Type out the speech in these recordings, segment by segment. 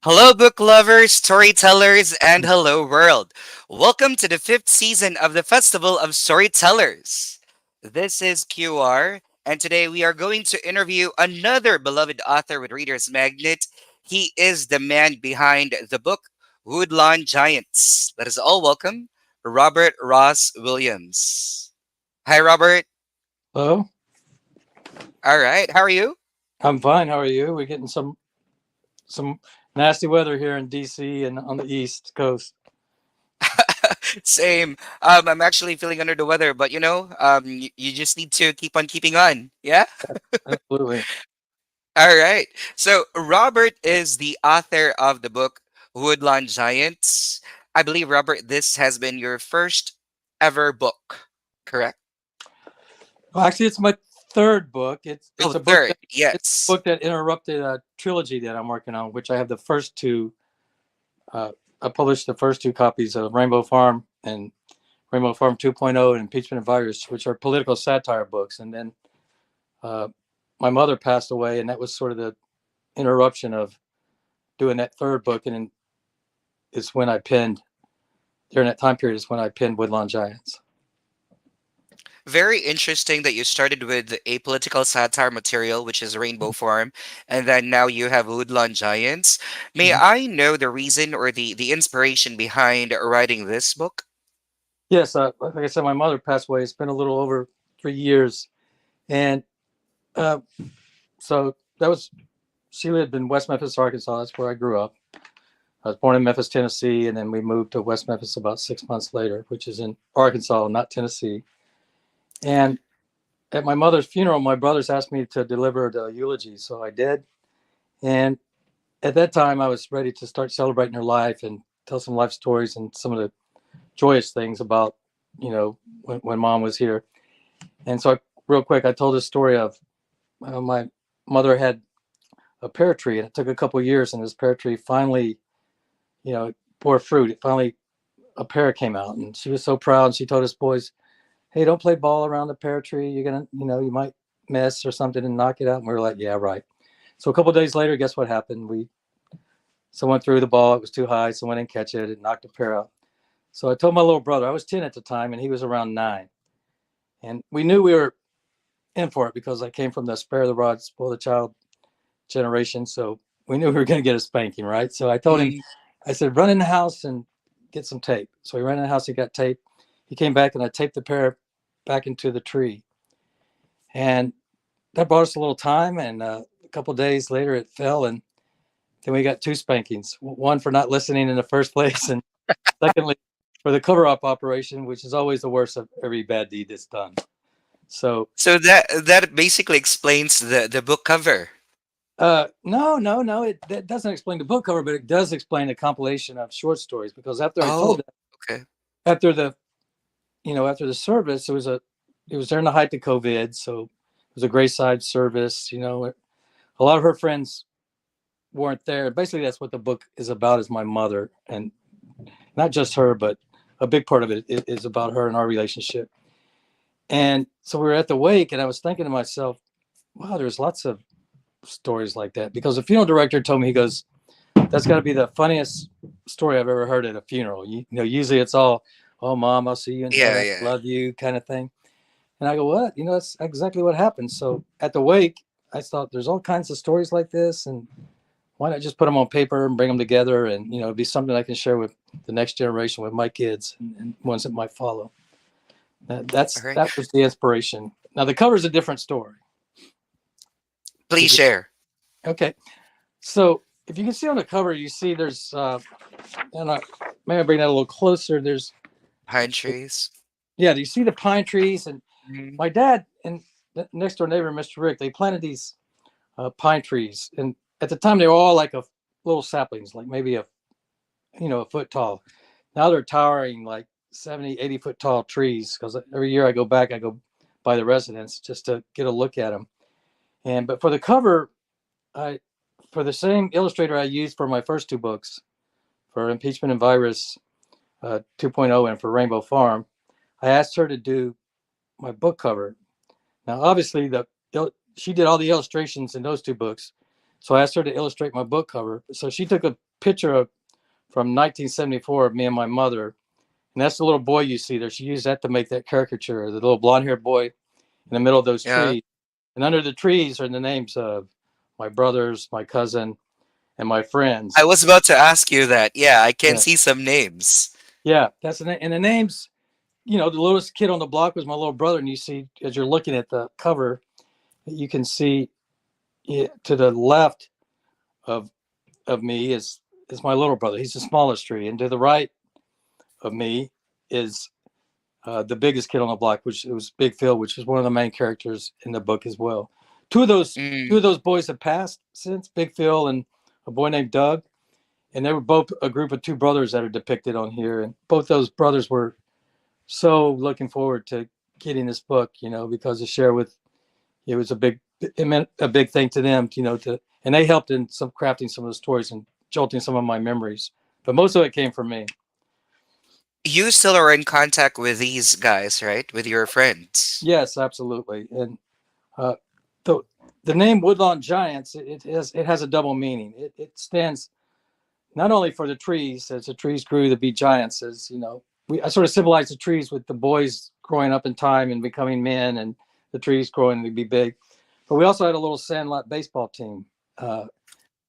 Hello, book lovers, storytellers, and hello, world. Welcome to the fifth season of the Festival of Storytellers. This is QR, and today we are going to interview another beloved author with Reader's Magnet. He is the man behind the book Woodlawn Giants. Let us all welcome Robert Ross Williams. Hi, Robert. Hello, All right, how are you? I'm fine. How are you? We're getting some nasty weather here in DC and on the East Coast. Same. I'm actually feeling under the weather, but you just need to keep on keeping on. Yeah. Absolutely. All right. So Robert is the author of the book Woodlawn Giants. I believe Robert, this has been your first ever book, correct? Well, actually, it's my third book. Oh, It's a book third. that it's a Yes. book that interrupted a trilogy that I'm working on, which I have the first two. I published the first two copies of Rainbow Farm and Rainbow Farm 2.0 and Impeachment and Virus, which are political satire books. And then uh, my mother passed away, and that was sort of the interruption of doing that third book. And then it's when I penned during that time period is when I penned Woodlawn Giants. Very interesting that you started with a political satire material, which is Rainbow Farm, and then now you have Woodlawn Giants. May Mhm. I know the reason or the inspiration behind writing this book? Yes, like I said, my mother passed away. It's been a little over 3 years, and uh, so that was she lived in West Memphis, Arkansas. That's where I grew up. I was born in Memphis, Tennessee, and then we moved to West Memphis about 6 months later, which is in Arkansas, not Tennessee. And at my mother's funeral, my brothers asked me to deliver the eulogy, so I did. And at that time, I was ready to start celebrating her life and tell some life stories and some of the joyous things about, when mom was here. And so, real quick, I told this story of my mother had a pear tree, and it took a couple of years, and this pear tree finally, bore fruit. It finally, a pear came out, and she was so proud. And she told us boys, "Hey, don't play ball around the pear tree. You're gonna, you might miss or something and knock it out." And we were like, "Yeah, right." So a couple of days later, guess what happened? Someone threw the ball. It was too high. Someone didn't catch it. It knocked the pear out. So I told my little brother. I was 10 at the time, and he was around 9, and we knew we were in for it because I came from the spare the rod, spoil the child generation. So we knew we were going to get a spanking, right? So I told him, Mm. I said, run in the house and get some tape. So he ran in the house, he got tape. He came back and I taped the pear back into the tree. And that brought us a little time. And a couple of days later, it fell. And then we got two spankings, one for not listening in the first place. And secondly, for the cover up operation, which is always the worst of every bad deed that's done. So So that basically explains the book cover. no, no, no. That doesn't explain the book cover, but it does explain a compilation of short stories. Because after I Oh, told that, okay. after the after the service, it was during the height of COVID, so it was a Grayside service. A lot of her friends weren't there. Basically, that's what the book is about: is my mother, and not just her, but a big part of it is about her and our relationship. And so we were at the wake, and I was thinking to myself, wow, there's lots of stories like that because the funeral director told me, he goes, that's got to be the funniest story I've ever heard at a funeral. Usually it's all, oh, mom, I'll see you in Yeah, heaven, yeah. love you, kind of thing. And I go, what? That's exactly what happened. So at the wake, I thought there's all kinds of stories like this, and why not just put them on paper and bring them together, and it'd be something I can share with the next generation, with my kids and ones that might follow. All right. That was the inspiration. Now the cover's a different story. Please If you share. Okay, so if you can see on the cover, you see there's and maybe I bring that a little closer. There's Pine trees. Yeah, you see the pine trees, and Mhm. my dad and the next door neighbor, Mr. Rick, they planted these pine trees, and at the time they were all like a little saplings, like maybe a foot tall. Now they're towering like 70, 80 foot tall trees, because every year I go back, I go by the residence just to get a look at them. And but for the cover, I for the same illustrator I used for my first two books, for Impeachment and Virus 2.0 and for Rainbow Farm, I asked her to do my book cover. Now, obviously, she did all the illustrations in those two books, so I asked her to illustrate my book cover. So she took a picture from 1974 of me and my mother, and that's the little boy you see there. She used that to make that caricature, the little blonde-haired boy in the middle of those Yeah. trees. And under the trees are the names of my brothers, my cousin, and my I friends. was about to ask you that. Yeah, I can Yeah, see some names. yeah, that's the name. And the names, the littlest kid on the block was my little brother. And you see, as you're looking at the cover, you can see to the left of me is my little brother. He's the smallest tree, and to the right of me is the biggest kid on the block, which it was Big Phil, which is one of the main characters in the book as well. Two of those two Mm. of those boys have passed since, Big Phil and a boy named Doug, and they were both a group of two brothers that are depicted on here. And both those brothers were so looking forward to getting this book, because to share with it was it meant a big thing to them, and they helped in some crafting some of the stories and jolting some of my memories. But most of it came from me. You still are in contact with these guys, right? With your friends. Yes, absolutely. And uh, the the name Woodlawn Giants, it has a double meaning. It stands not only for the trees, as the trees grew to be giants, as I sort of symbolize the trees with the boys growing up in time and becoming men, and the trees growing to be big. But we also had a little sandlot baseball team,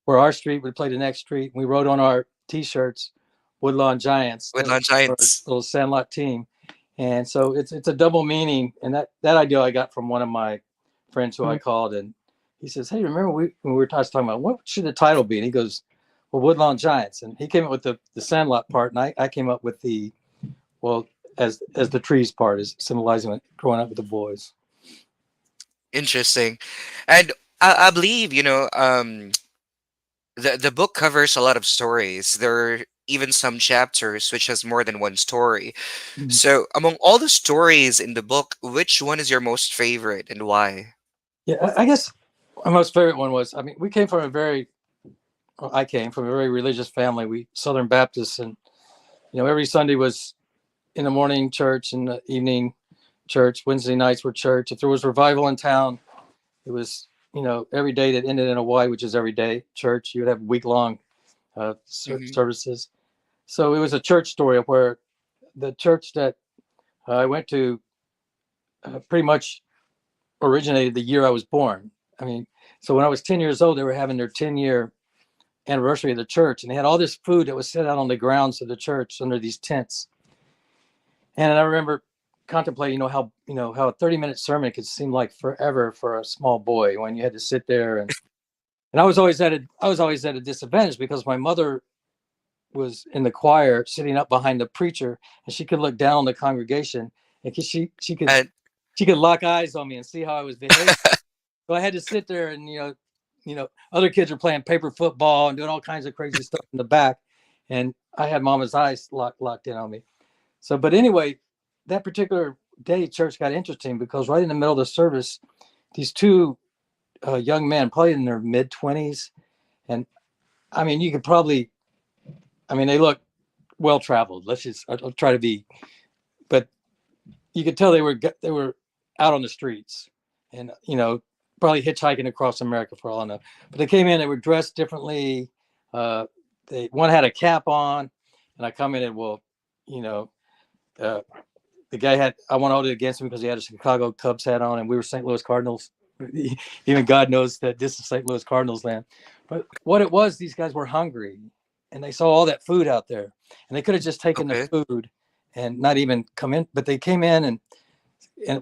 where our street would play the next street. We wrote on our T-shirts, "Woodlawn Giants," With that our non-giants. little sandlot team. And so it's a double meaning. And that idea I got from one of my friends who I called, and he says, "Hey, remember when we were talking about what should the title be?" And he goes, "Well, Woodlawn Giants." And he came up with the sandlot part, and I came up with the well as the trees part, is symbolizing it, growing up with the boys. Interesting. And I believe, the book covers a lot of stories. There are even some chapters which has more than one story. Mhm. So, among all the stories in the book, which one is your most favorite and why? Yeah, I guess my most favorite one was, I mean, I came from a very religious family. We Southern Baptists, and every Sunday was in the morning church and the evening church. Wednesday nights were church. If there was revival in town, it was every day that ended in a Y, which is every day church. You would have week long Hmm. services. So it was a church story of where the church that I went to pretty much originated the year I was born. I mean, so when I was 10 years old, they were having their 10-year anniversary of the church, and they had all this food that was set out on the grounds of the church under these tents. And I remember contemplating, how a 30-minute sermon could seem like forever for a small boy when you had to sit there. And I was always at a disadvantage because my mother was in the choir sitting up behind the preacher, and she could look down on the congregation, and And she could lock eyes on me and see how I was behaving. So I had to sit there, and other kids were playing paper football and doing all kinds of crazy stuff in the back, and I had Mama's eyes locked in on me. So, but anyway, that particular day, church got interesting because right in the middle of the service, these two young men, probably in their mid 20s, and I mean, you could probably, I mean, they look well traveled. I'll try to be, but you could tell they were out on the streets, and probably hitchhiking across America for all I know. But they came in, they were dressed differently. Uh, one had a cap on, and I commented, well, you know, uh, the guy had, I won't hold it against him because he had a Chicago Cubs hat on, and we were St. Louis Cardinals. Even God knows that this is St. Louis Cardinals land. But what it was, these guys were hungry, and they saw all that food out there, and they could have just taken the okay. food and not even come in, but they came in and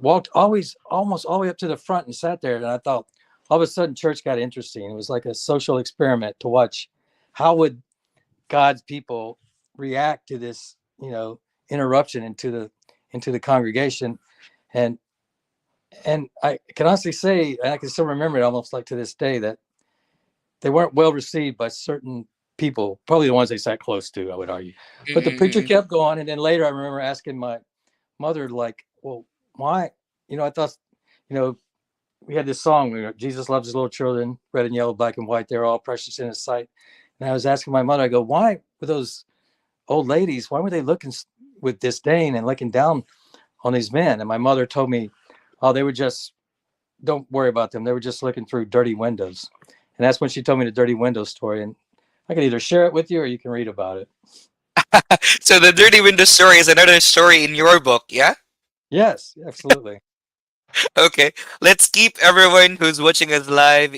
walked almost all the way up to the front and sat there. And I thought, all of a sudden, church got interesting. It was like a social experiment to watch how would God's people react to this, interruption into the congregation. And I can honestly say, and I can still remember it almost like to this day, that they weren't well received by certain people, probably the ones they sat close to, I would argue. But the preacher Mm-mm-mm. kept going, and then later I remember asking my mother, like, well, why? I thought, you know, we had this song, Jesus loves his little children, red and yellow, black and white, they're all precious in his sight. And I was asking my mother, I go, why were those old ladies, why were they looking with disdain and looking down on these men? And my mother told me, oh, they were just, don't worry about them. They were just looking through dirty windows. And that's when she told me the dirty window story. And I can either share it with you or you can read about it. So the Dirty Window story is another story in your book, yeah? Yes, absolutely. Okay, let's keep everyone who's watching us live,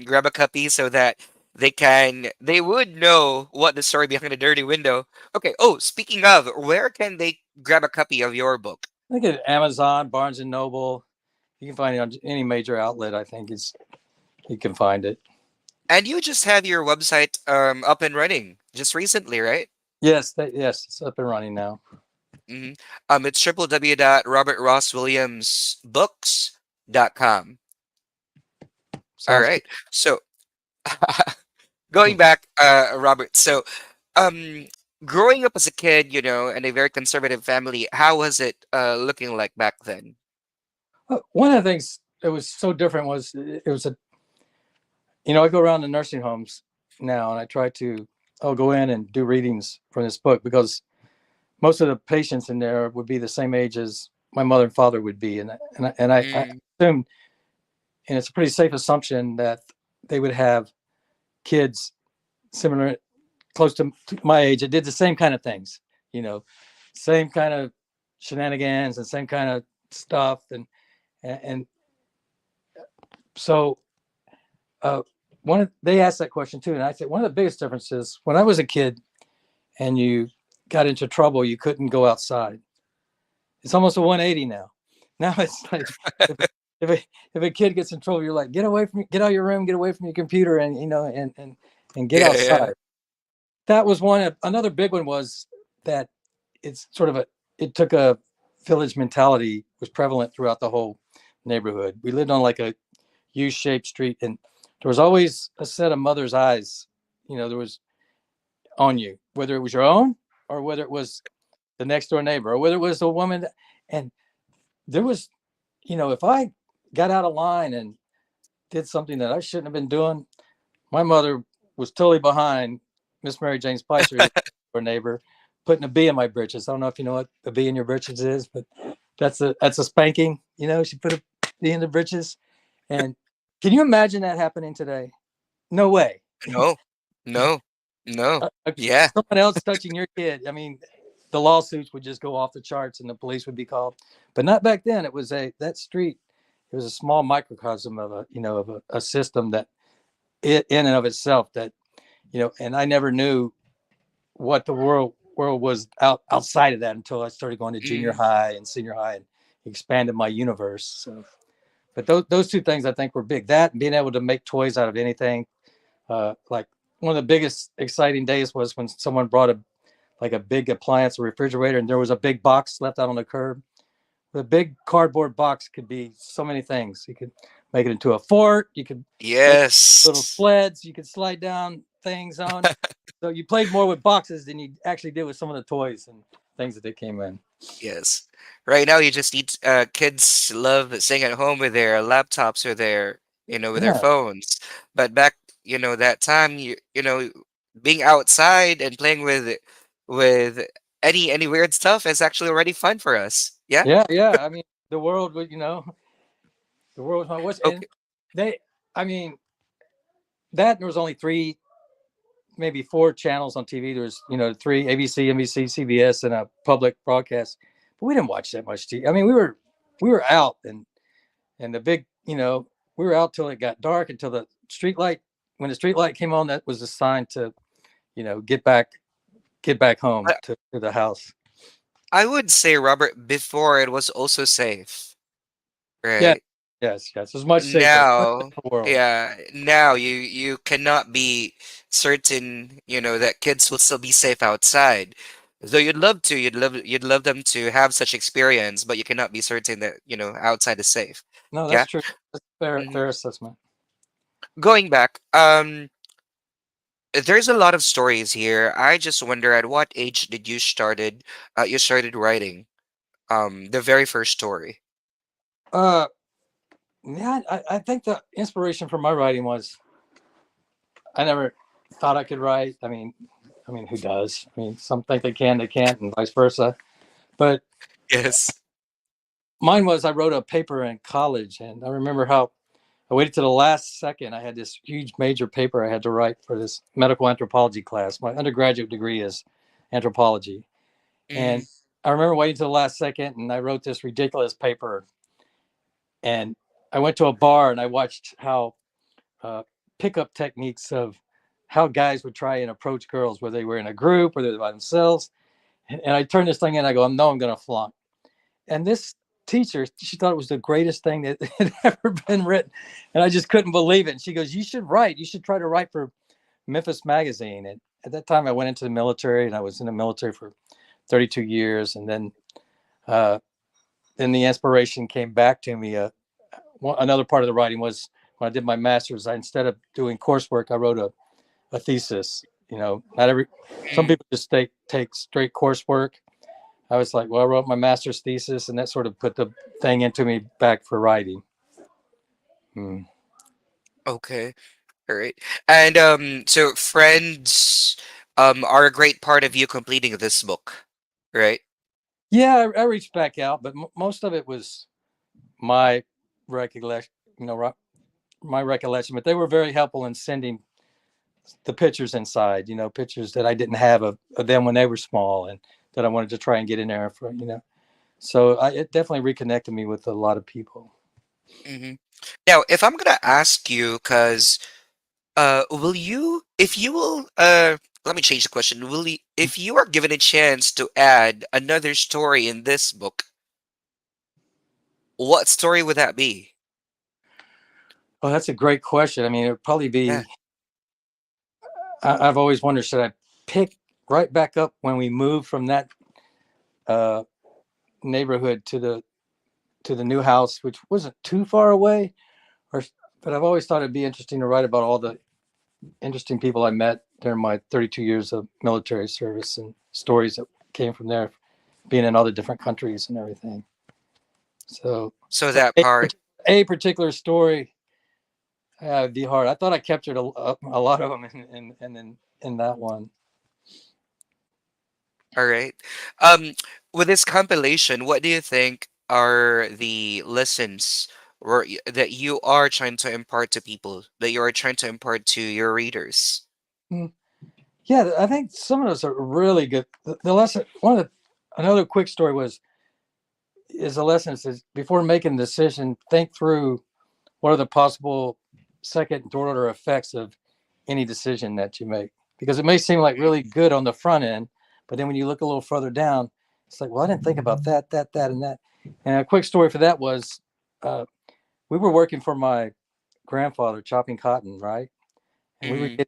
grab a copy so that they would know what the story behind the Dirty Window. Okay. Oh, speaking of, where can they grab a copy of your book? I think at Amazon, Barnes and Noble. You can find it on any major outlet. I think it's you can find it. And you just had your website up and running just recently, right? Yes, yes, it's up and running now. hmm it's www.robertrosswilliamsbooks.com. All Sounds good. right. So going back, Robert. So, um, growing up as a kid, in a very conservative family, how was it looking like back then? One of the things that was so different was it was a I go around the nursing homes now and I try to I'll go in and do readings from this book because most of the patients in there would be the same age as my mother and father would be, and I Mm, assume, and it's a pretty safe assumption that they would have kids similar, close to my age that did the same kind of things, you know, same kind of shenanigans and same kind of stuff, and so uh, they asked that question too, and I said one of the biggest differences when I was a kid and you got into trouble, you couldn't go outside. It's almost a 180 now. Now it's like if if if a kid gets in trouble, you're like, get away from, get out of your room, get away from your computer, and and get yeah, yeah. outside. That was one. Another big one was that it's sort of it took a village mentality was prevalent throughout the whole neighborhood. We lived on like a U-shaped street, and there was always a set of mother's eyes. There was on you, whether it was your own or whether it was the next door neighbor or whether it was a woman. And there was, if I got out of line and did something that I shouldn't have been doing, my mother was totally behind Miss Mary Jane Spicer, who was our neighbor, putting a bee in my britches. I don't know if you know what a bee in your britches is, but that's a spanking. She put a bee in the britches. And can you imagine that happening today? No way. No, no, no. Yeah. Someone else touching your kid. I mean, the lawsuits would just go off the charts and the police would be called. But not back then. It was that street. It was a small microcosm of a system that it in and of itself that and I never knew what the world was outside of that until I started going to junior Mm, high and senior high and expanded my universe. So, but those two things I think were big. That and being able to make toys out of anything. Like one of the biggest exciting days was when someone brought a big appliance, a refrigerator, and there was a big box left out on the curb. The big cardboard box could be so many things. You could make it into a fort. You could make little yes. sleds. You could slide down things on. So you played more with boxes than you actually did with some of the toys and things that they came in. Yes. Right now, you just need kids love staying at home with their laptops or with their Yeah, phones. But back, that time, being outside and playing with any weird stuff is actually already fun for us. Yeah. yeah, yeah. I mean, the world was, the world was my what's and Okay. they. I mean, there was only three, maybe four channels on TV. There was, three: ABC, NBC, CBS, and a public broadcast. But we didn't watch that much TV. I mean, we were out and the big, we were out till it got dark until the street light. When the street light came on, that was a sign to, get back home I, to the house. I would say, Robert, before it was also safe, Yeah, right? yes, yes. It was much safer. Much Now, safer world. yeah, now you cannot be certain, that kids will still be safe outside. Though you'd love them to have such experience, but you cannot be certain that, outside is safe. No, that's Yeah. true. That's fair, hmm fair assessment. Going back, there's a lot of stories here. I just wonder at what age did you started writing the very first story? Uh, yeah, I think the inspiration for my writing was I never thought I could write. I mean, who does? I mean, some think they can, they can't, and vice versa. But Yes. mine was I wrote a paper in college, and I remember how I waited to the last second. I had this huge major paper I had to write for this medical anthropology class. My undergraduate degree is anthropology. And Mm, I remember waiting to the last second and I wrote this ridiculous paper. And I went to a bar and I watched how uh, pickup techniques of how guys would try and approach girls, whether they were in a group or they were by themselves. And I turned this thing in. I go, no, I'm going to flunk. And this teacher, she thought it was the greatest thing that had ever been written. And I just couldn't believe it. And she goes, you should write. You should try to write for Memphis Magazine. And at that time, I went into the military and I was in the military for 32 years. And uh, then the inspiration came back to me. Another part of the writing was when I did my master's, instead of doing coursework, I wrote a thesis. Not every, some mm. people just take straight coursework. I was like, well, I wrote my master's thesis, and that sort of put the thing into me back for writing. Hmm. Okay. All right. And so friends are a great part of you completing this book, right? Yeah, I reached back out, but most of it was my recollection. My recollection. But they were very helpful in sending the pictures inside. Pictures that I didn't have of them when they were small, and that I wanted to try and get in there for. So it definitely reconnected me with a lot of people. Hmm. Now, if I'm gonna ask you, because will you, if you will, let me change the question. Will you, if you are given a chance to add another story in this book, what story would that be? Oh, that's a great question. I mean, it would probably Yeah. be. I've always wondered, should I pick right back up when we moved from that uh, neighborhood to the new house, which wasn't too far away, or but I've always thought it'd be interesting to write about all the interesting people I met during my 32 years of military service and stories that came from there, being in all the different countries and everything. So, So but that part. a particular story it'd be hard. I thought I captured a lot of them in that one. All right. Um, with this compilation, what do you think are the lessons that you are trying to impart to people, that you are trying to impart to your readers? Mm. Yeah, I think some of those are really good. The lesson, another quick story is a lesson that says before making a decision, think through what are the possible second and third order effects of any decision that you make. Because it may seem like really good on the front end, but then when you look a little further down, it's like, well, I didn't think about that, and that. And a quick story for that was uh, we were working for my grandfather chopping cotton, right? And Mm-hmm.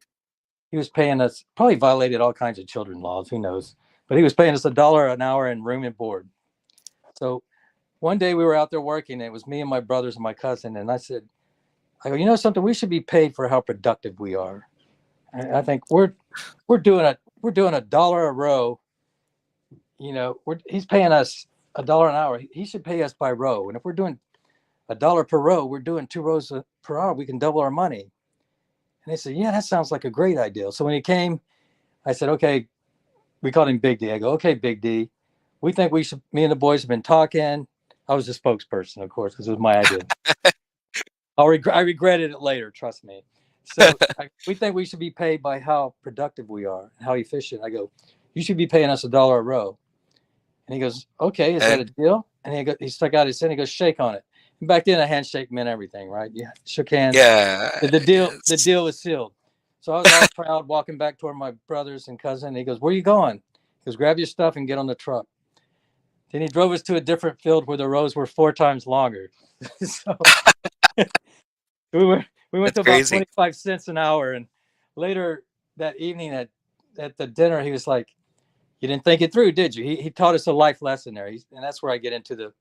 he was paying us, probably violated all kinds of children laws, who knows? But he was paying us $1 an hour in room and board. So one day we were out there working, and it was me and my brothers and my cousin, and I go, something, we should be paid for how productive we are. And I think we're doing $1 a row. He's paying us $1 an hour. He should pay us by row. And if we're doing $1 per row, we're doing 2 rows per hour. We can double our money. And they said, yeah, that sounds like a great idea. So when he came, I said, okay, we called him Big D. I go, okay, Big D, we think we should, me and the boys have been talking. I was the spokesperson, of course, because it was my idea. I regretted it later, trust me. So we think we should be paid by how productive we are, how efficient. I go, you should be paying us $1 a row. And he goes, okay, is that a And deal? And he stuck out his hand. He goes, shake on it. And back then, a handshake meant everything, right? Yeah, shook hands. yeah, The deal was sealed. So I was all proud, walking back toward my brothers and cousin. And he goes, where are you going? He goes, grab your stuff and get on the truck. Then he drove us to a different field where the rows were 4 times longer. So we went that's to about crazy. 25 cents an hour. And later that evening at the dinner, he was like, you didn't think it through, did you? He taught us a life lesson there. And that's where I get into the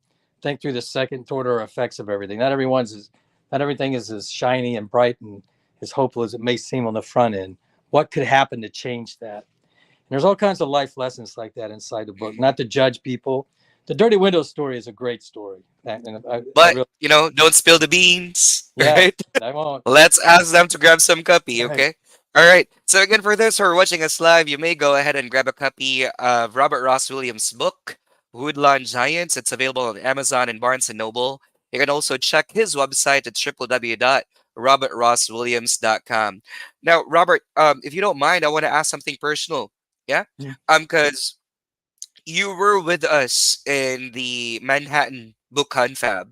think through the second order effects of everything. Not everything is as shiny and bright and as hopeful as it may seem on the front end. What could happen to change that? And there's all kinds of life lessons like that inside the book. Not to judge people. The Dirty Windows story is a great story. And I But really, don't spill the beans, yeah, right? I won't. Let's ask them to grab some copy, Right. okay? All right. So again, for those who are watching us live, you may go ahead and grab a copy of Robert Ross Williams' book, Woodlawn Giants. It's available on Amazon and Barnes and Noble. You can also check his website at www.robertrosswilliams.com. Now, Robert, if you don't mind, I want to ask something personal. Yeah, Mhm. because you were with us in the Manhattan Book Confab,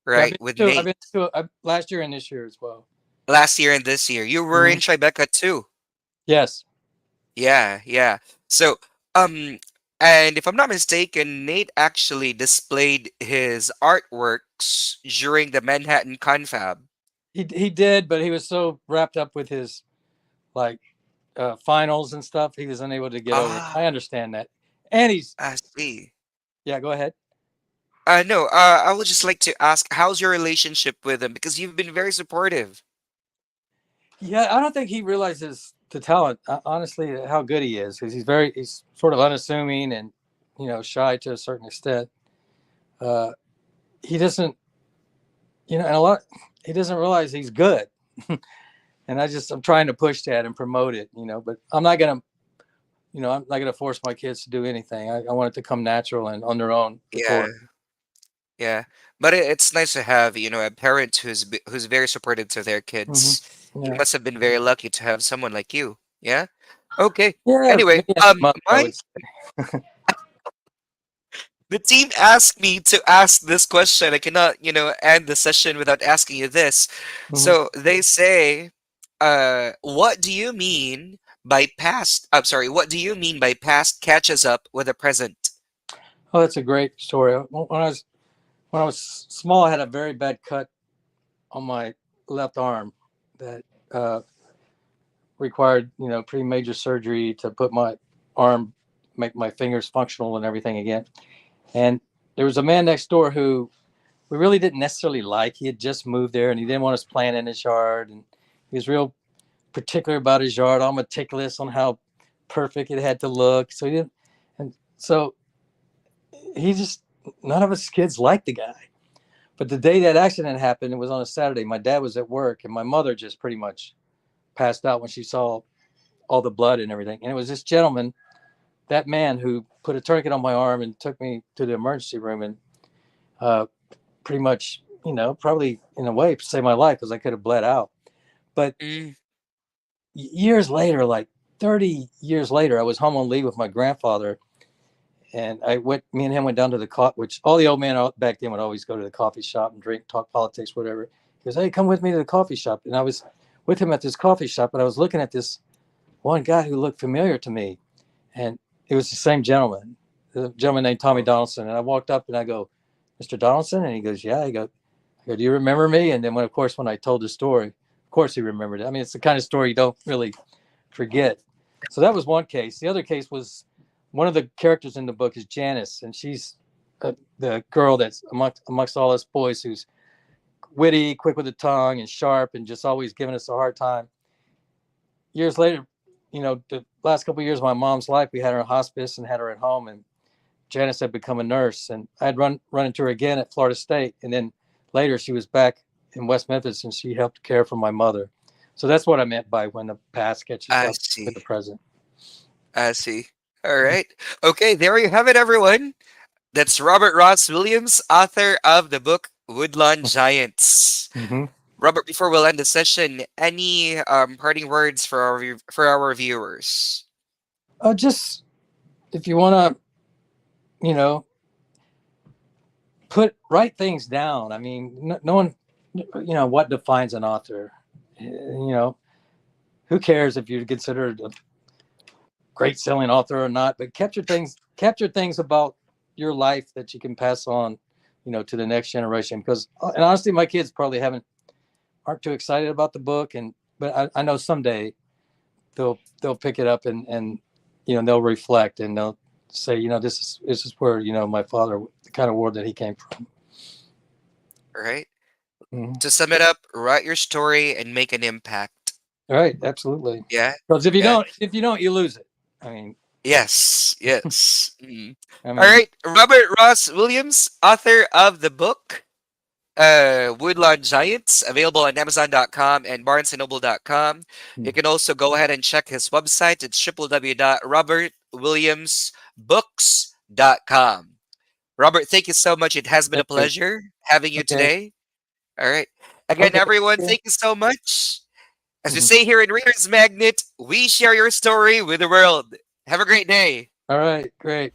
Yeah, right? With I've Nate been to last year and this year as well. last year and this year. You were Hmm. in Tribeca too. Yes, Yeah, yeah. So, um, and if I'm not mistaken, Nate actually displayed his artworks during the Manhattan Confab. he did, but he was so wrapped up with his like finals and stuff, he was unable to get over it. I Ah, understand that, and he's I see. yeah. Go ahead. No, I would just like to ask, how's your relationship with him? Because you've been very supportive. Yeah, I don't think he realizes the talent, honestly, how good he is. Because he's sort of unassuming and shy to a certain extent. Uh, he doesn't, and a lot. He doesn't realize he's good. And I'm trying to push that and promote it. But I'm not gonna force my kids to do anything. I want it to come natural and on their own Yeah, accord. yeah. But it's nice to have, a parent who's very supportive to their Hmm. kids. You Yeah, must have been very lucky to have someone like you. Yeah. Okay. yeah. Anyway, Me and my mother, I my would say. the team asked me to ask this question. I cannot, end the session without asking you this. Hmm. So they say, what do you mean by past? I'm sorry, what do you mean by past catches up with the present? Oh, that's a great story. When I was small, I had a very bad cut on my left arm that required pretty major surgery to put my arm, make my fingers functional and everything again. And there was a man next door who we really didn't necessarily like. He had just moved there and he didn't want us playing in his yard, and he was real particular about his yard, all meticulous on how perfect it had to look. So he didn't, and so he just none of us kids liked the guy. But the day that accident happened, it was on a Saturday. My dad was at work, and my mother just pretty much passed out when she saw all the blood and everything. And it was this gentleman, that man, who put a tourniquet on my arm and took me to the emergency room and uh, pretty much, probably in a way saved my life because I could have bled out. But Mm, years later, like 30 years later, I was home on leave with my grandfather, and me and him went down to the which all the old men back then would always go to the coffee shop and drink, talk politics, whatever. He goes, "Hey, come with me to the coffee shop." And I was with him at this coffee shop, and I was looking at this one guy who looked familiar to me, and it was the same gentleman, the gentleman named Tommy Donaldson. And I walked up and I go, "Mr. Donaldson?" And he goes, "Yeah." I go, "Do you remember me?" And then, when I told the story, of course he remembered it. I mean, it's the kind of story you don't really forget. So that was one case. The other case was one of the characters in the book is Janice, and she's the girl that's amongst all us boys who's witty, quick with the tongue, and sharp, and just always giving us a hard time. Years later, the last couple of years of my mom's life, we had her in hospice and had her at home, and Janice had become a nurse, and I'd run into her again at Florida State, and then later she was back in West Memphis, and she helped care for my mother. So that's what I meant by when the past catches I up with see. the present. I see. All right. Okay, there you have it, everyone. That's Robert Ross Williams, author of the book Woodlawn Giants. Mm-hmm. Robert, before we'll end the session, any parting words for our viewers? Just if you want to, you know, write things down. I mean, no one, what defines an author. Who cares if you're considered a great selling author or not? But capture things about your life that you can pass on, to the next generation. Because, and honestly, my kids probably aren't too excited about the book, but I know someday they'll pick it up and they'll reflect and they'll say, this is where my father, the kind of world that he came from. All right. Mhm. To sum it up, write your story and make an impact. All right, absolutely. Yeah. Because if you Yeah. don't, you lose it. I mean, Yes. Yes. Mm. I All mean, right. Robert Ross Williams, author of the book Woodlawn Giants, available on Amazon.com and BarnesandNoble.com. You can also go ahead and check his website. It's www.robertwilliamsbooks.com. Robert, thank you so much. It has been a Thank you. pleasure having you Okay. today. All right. Again, Okay. everyone, Yeah. thank you so much. As we Mhm. say here in Reader's Magnet, we share your story with the world. Have a great day. All right. Great.